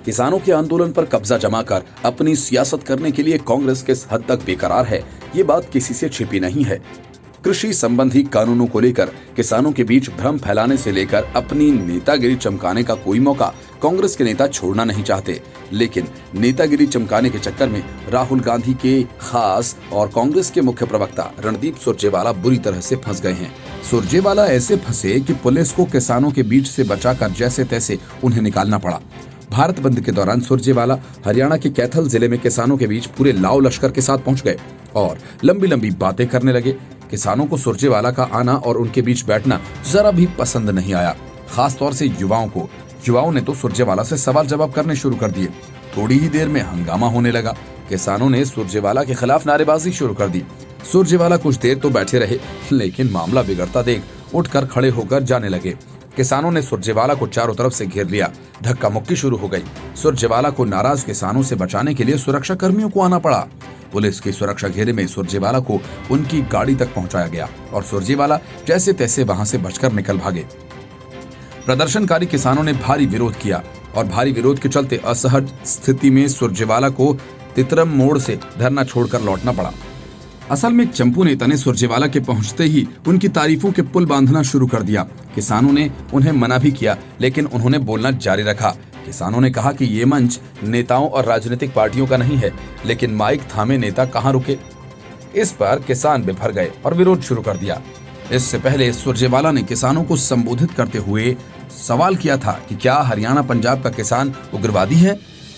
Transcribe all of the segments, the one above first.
किसानों के आंदोलन पर कब्जा जमाकर अपनी सियासत करने के लिए कांग्रेस किस हद तक बेकरार है, ये बात किसी से छिपी नहीं है। कृषि संबंधी कानूनों को लेकर किसानों के बीच भ्रम फैलाने से लेकर अपनी नेतागिरी चमकाने का कोई मौका कांग्रेस के नेता छोड़ना नहीं चाहते। लेकिन नेतागिरी चमकाने के चक्कर में राहुल गांधी के खास और कांग्रेस के मुख्य प्रवक्ता रणदीप सुरजेवाला बुरी तरह से फंस गए हैं। सुरजेवाला ऐसे फंसे कि पुलिस को किसानों के बीच से बचाकर जैसे तैसे उन्हें निकालना पड़ा। भारत बंद के दौरान सुरजेवाला हरियाणा के कैथल जिले में किसानों के बीच पूरे लाव लश्कर के साथ पहुंच गए और लंबी लंबी बातें करने लगे। किसानों को सुरजेवाला का आना और उनके बीच बैठना जरा भी पसंद नहीं आया, खास तौर से युवाओं ने तो सुरजेवाला से सवाल जवाब करने शुरू कर दिए। थोड़ी ही देर में हंगामा होने लगा। किसानों ने सुरजेवाला के खिलाफ नारेबाजी शुरू कर दी। सुरजेवाला कुछ देर तो बैठे रहे, लेकिन मामला बिगड़ता देख उठकर खड़े होकर जाने लगे। किसानों ने सुरजेवाला को चारों तरफ से घेर लिया। धक्का मुक्की शुरू हो गई। सुरजेवाला को नाराज किसानों से बचाने के लिए सुरक्षा कर्मियों को आना पड़ा। पुलिस की सुरक्षा घेरे में सुरजेवाला को उनकी गाड़ी तक पहुंचाया गया और सुरजेवाला जैसे तैसे वहां से बचकर निकल भागे। प्रदर्शनकारी किसानों ने भारी विरोध किया और भारी विरोध के चलते असहज स्थिति में सुरजेवाला को तितरम मोड़ से धरना छोड़कर लौटना पड़ा। असल में चंपू नेता ने सुरजेवाला के पहुंचते ही उनकी तारीफों के पुल बांधना शुरू कर दिया। किसानों ने उन्हें मना भी किया, लेकिन उन्होंने बोलना जारी रखा। किसानों ने कहा कि ये मंच नेताओं और राजनीतिक पार्टियों का नहीं है, लेकिन माइक थामे नेता कहां रुके। इस पर किसान बिफर गए और विरोध शुरू कर दिया। इससे पहले सुरजेवाला ने किसानों को संबोधित करते हुए सवाल किया था कि क्या हरियाणा पंजाब का किसान उग्रवादी है।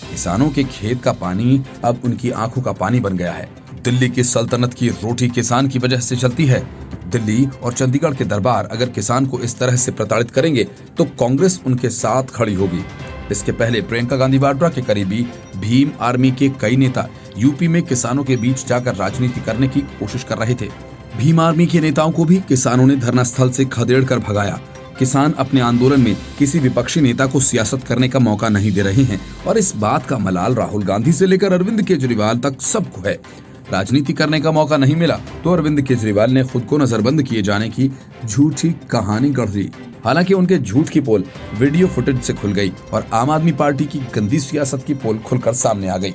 किसानों के खेत का पानी अब उनकी आंखों का पानी बन गया है। दिल्ली की सल्तनत की रोटी किसान की वजह से चलती है। दिल्ली और चंडीगढ़ के दरबार अगर किसान को इस तरह से प्रताड़ित करेंगे तो कांग्रेस उनके साथ खड़ी होगी। इसके पहले प्रियंका गांधी वाड्रा के करीबी भीम आर्मी के कई नेता यूपी में किसानों के बीच जाकर राजनीति करने की कोशिश कर रहे थे। भीम आर्मी के नेताओं को भी किसानों ने धरना स्थल से खदेड़ कर भगाया। किसान अपने आंदोलन में किसी विपक्षी नेता को सियासत करने का मौका नहीं दे रहे हैं और इस बात का मलाल राहुल गांधी से लेकर अरविंद केजरीवाल तक सबको है। राजनीति करने का मौका नहीं मिला तो अरविंद केजरीवाल ने खुद को नजरबंद किए जाने की झूठी कहानी गढ़ दी। हालांकि उनके झूठ की पोल वीडियो फुटेज से खुल गई और आम आदमी पार्टी की गंदी सियासत की पोल खुलकर सामने आ गई।